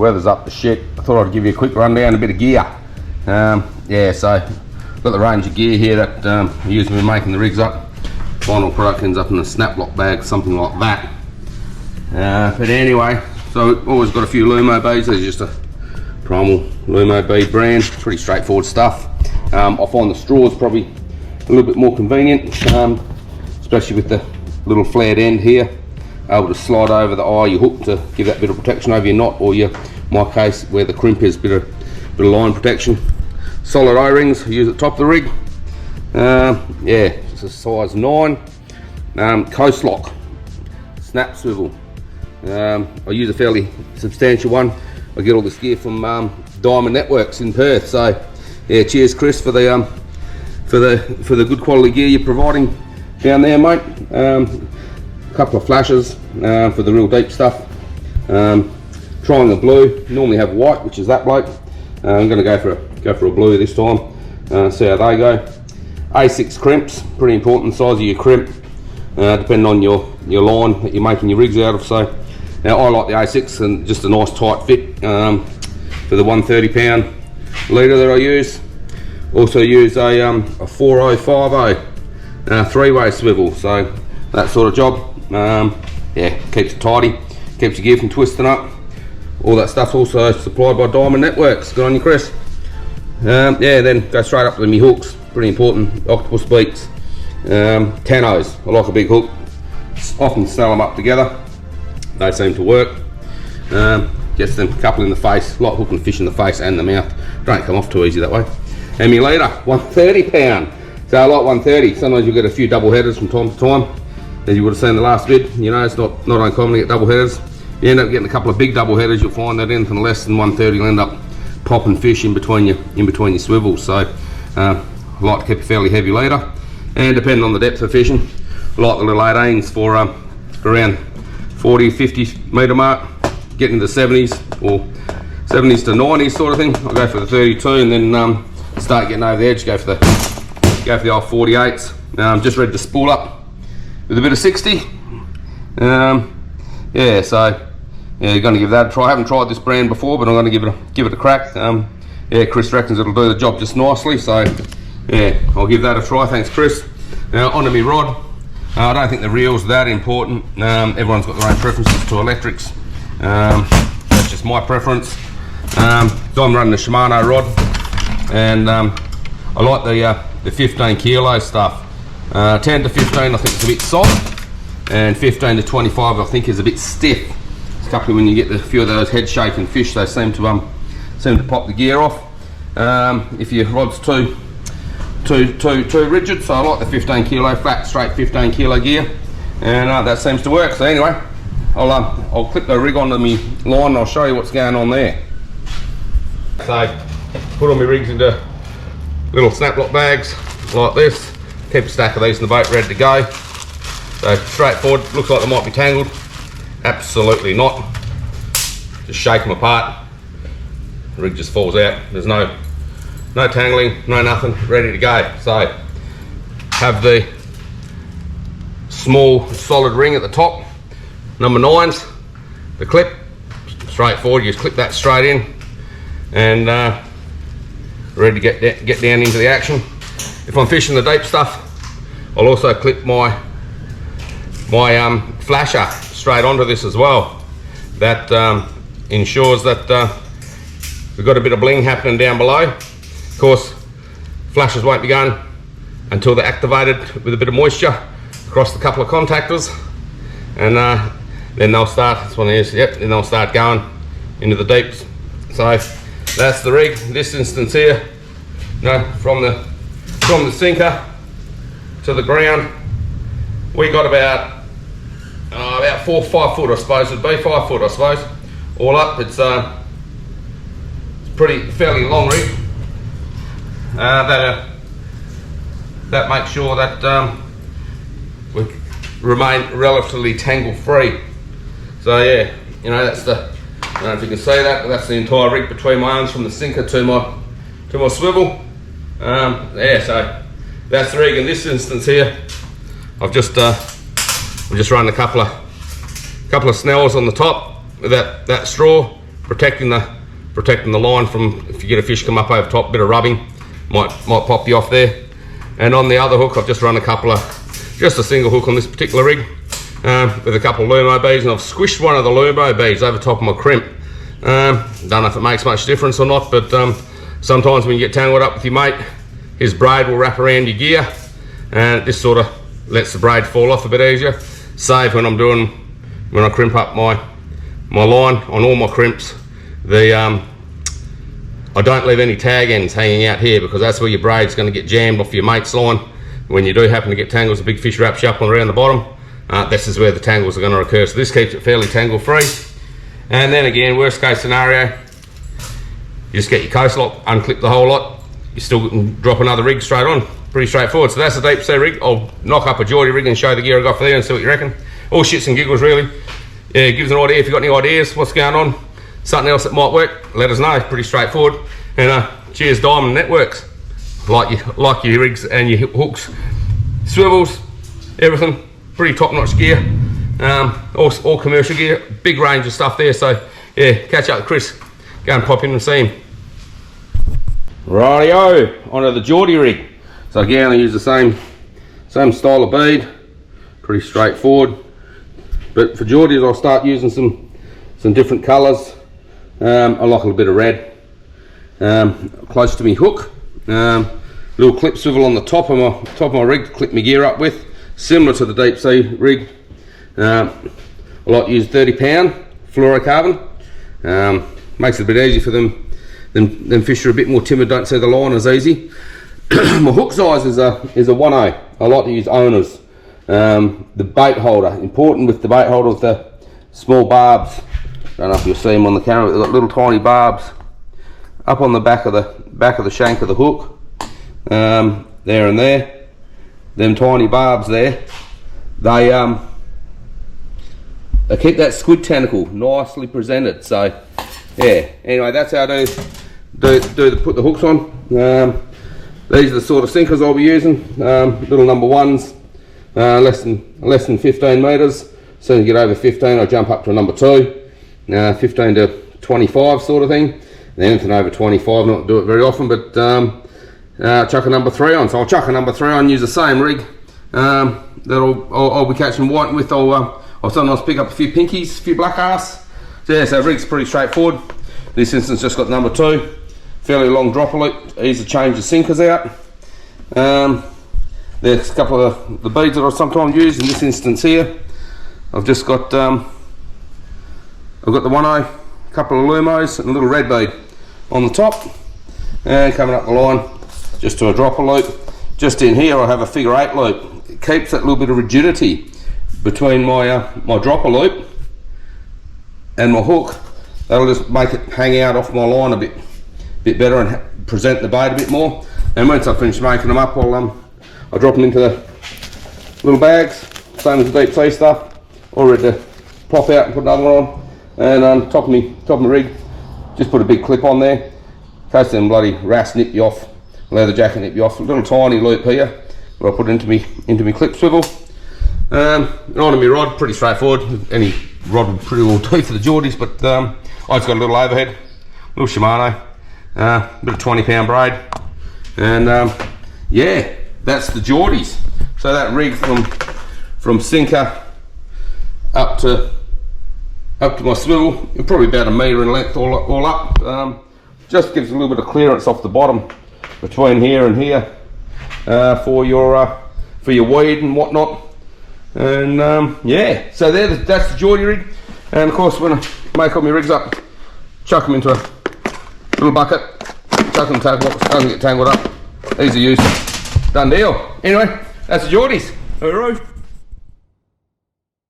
weather's up to shit, I thought I'd give you a quick rundown, a bit of gear. Yeah, so got the range of gear here that I use when making the rigs up. Final product ends up in a snap lock bag, something like that. But anyway, so always got a few Lumo beads. These are just a primal Lumo bead brand, pretty straightforward stuff. I find the straws probably a little bit more convenient, especially with the little flared end here, able to slide over the eye, your hook to give that bit of protection over your knot, or your, in my case, where the crimp is, bit of line protection. Solid O-rings I use at the top of the rig. Yeah, it's a size 9. Coast lock, snap swivel. I use a fairly substantial one. I get all this gear from Diamond Networks in Perth. So yeah, cheers Chris for the good quality gear you're providing down there, mate. A couple of flashes for the real deep stuff. Trying a blue. Normally have white, which is that bloke. I'm going to go for a blue this time. See how they go. A6 crimps, pretty important size of your crimp, depending on your line that you're making your rigs out of. So now I like the A6 and just a nice tight fit for the 130 pound leader that I use. Also use a 4050 three-way swivel, so that sort of job. Yeah, keeps it tidy, keeps your gear from twisting up. All that stuff's also supplied by Diamond Networks. Good on you, Chris. Yeah, then go straight up to me hooks. Pretty important. Octopus beaks, Tanos. I like a big hook. Often snell them up together. They seem to work. Gets them a couple in the face. Like hooking fish in the face and the mouth. Don't come off too easy that way. And my leader, 130 pound. So I like 130. Sometimes you get a few double headers from time to time. As you would have seen in the last vid, you know, it's not uncommon to get double headers. You end up getting a couple of big double headers. You'll find that anything less than 130 will end up popping fish in between your swivels. So I like to keep a fairly heavy leader, and depending on the depth of fishing, I like the little 18s for around 40, 50 metre mark, getting to the 70s or 70s to 90s sort of thing. I'll go for the 32, and then start getting over the edge, go for the old 48s. Just ready to spool up with a bit of 60. Yeah, so yeah, you're going to give that a try. I haven't tried this brand before, but I'm going to give it a crack. Yeah, Chris reckons it'll do the job just nicely, so yeah, I'll give that a try. Thanks, Chris. Now onto my rod. I don't think the reel's that important. Everyone's got their own preferences to electrics. That's just my preference. So I'm running a Shimano rod, and I like the 15 kilo stuff. 10 to 15 I think is a bit soft, and 15 to 25 I think is a bit stiff. Especially when you get a few of those head shaking fish, they seem to pop the gear off. If your rod's too rigid, so I like the 15 kilo flat, straight 15 kilo gear, and that seems to work. So anyway, I'll clip the rig onto my line and I'll show you what's going on there. So put all my rigs into little snap lock bags like this. Keep a stack of these in the boat ready to go. So straightforward. Looks like they might be tangled. Absolutely not. Just shake them apart. The rig just falls out. There's no tangling, no nothing. Ready to go. So have the small solid ring at the top, number 9s. The clip, straightforward. You just clip that straight in, and ready to get down into the action. If I'm fishing the deep stuff, I'll also clip my flasher straight onto this as well. That ensures that we've got a bit of bling happening down below. Of course, flashes won't be going until they're activated with a bit of moisture across the couple of contactors, and then they'll start. This one is, yep, then they'll start going into the deeps. So that's the rig. This instance here, you know, from the sinker to the ground, we got about 4 or 5 foot, I suppose. It'd be 5 foot, I suppose. All up, it's fairly long rig. That makes sure that we remain relatively tangle free. So yeah, you know, that's the, I don't know if you can see that, but that's the entire rig between my arms from the sinker to my swivel. Yeah, so that's the rig. In this instance here, I've just run a couple of snells on the top with that straw protecting the line from, if you get a fish come up over top, bit of rubbing might pop you off there. And on the other hook, I've just run just a single hook on this particular rig with a couple of Lumo beads, and I've squished one of the Lumo beads over top of my crimp. Don't know if it makes much difference or not, but sometimes when you get tangled up with your mate, his braid will wrap around your gear, and this sort of lets the braid fall off a bit easier. Save when I crimp up my line on all my crimps. I don't leave any tag ends hanging out here, because that's where your braid's going to get jammed off your mate's line. When you do happen to get tangles, a big fish wraps you up and around the bottom. This is where the tangles are going to occur. So this keeps it fairly tangle free. And then again, worst case scenario, you just get your coast lock, unclip the whole lot. You still can drop another rig straight on. Pretty straightforward. So that's a deep sea rig. I'll knock up a Jordy rig and show the gear I got for there and see what you reckon. All shits and giggles really. Yeah, give us an idea if you've got any ideas, what's going on, something else that might work, let us know. Pretty straightforward. And cheers Diamond Networks. Like your rigs and your hooks, swivels, everything. Pretty top-notch gear. All commercial gear. Big range of stuff there. So yeah, catch up with Chris. Go and pop in and see him. Rightio, onto the Jordy rig. So again, I use the same style of bead. Pretty straightforward. But for Jordy's, I'll start using some different colours. I like a little bit of red. Close to me hook. Little clip swivel on the top of my rig to clip my gear up with, similar to the deep sea rig. I like to use 30-pound fluorocarbon. Makes it a bit easier for them fish are a bit more timid, don't see the line as easy. My hook size is a 1/0. I like to use owners. The bait holder, important with the bait holder, with the small barbs. Don't know if you'll see them on the camera, but they've got little tiny barbs up on the back of the shank of the hook. There and there, them tiny barbs there, they keep that squid tentacle nicely presented. So yeah, anyway, that's how I put the hooks on. These are the sort of sinkers I'll be using. Little number ones, less than 15 meters. As soon as you get over 15, I jump up to a number 2, 15 to 25 sort of thing. And anything over 25, not do it very often, but chuck a number 3 on. So I'll chuck a number 3 on, use the same rig that I'll be catching white with. I'll sometimes pick up a few pinkies, a few black ass. So yeah, so rig's pretty straightforward. This instance just got number 2, fairly long dropper loop, easy to change the sinkers out. There's a couple of the beads that I sometimes use. In this instance here, I've just got the 1/0, a couple of Lumos and a little red bead on the top, and coming up the line just to a dropper loop. Just in here I have a figure 8 loop. It keeps that little bit of rigidity between my dropper loop and my hook. That'll just make it hang out off my line a bit better and present the bait a bit more. And once I finish making them up, I'll drop them into the little bags, same as the deep sea stuff, all ready to pop out and put another one on. And top of my rig, just put a big clip on there, in case them bloody wrasse nip you off, leather jacket nip you off. A little tiny loop here, where I put into me clip swivel. And onto my rod, pretty straightforward. Any rod would pretty well do for the Jordies, but I just got a little overhead, little Shimano, bit of 20-pound braid, and yeah, that's the Jordies. So that rig from sinker up to my swivel, probably about 1 metre in length all up. Just gives a little bit of clearance off the bottom between here and here for your weed and whatnot. And yeah, so that's the Jordy rig. And of course, when I make all my rigs up, chuck them into a little bucket, chuck them doesn't get tangled up. Easy use, done deal. Anyway, that's the Jordies. Alright.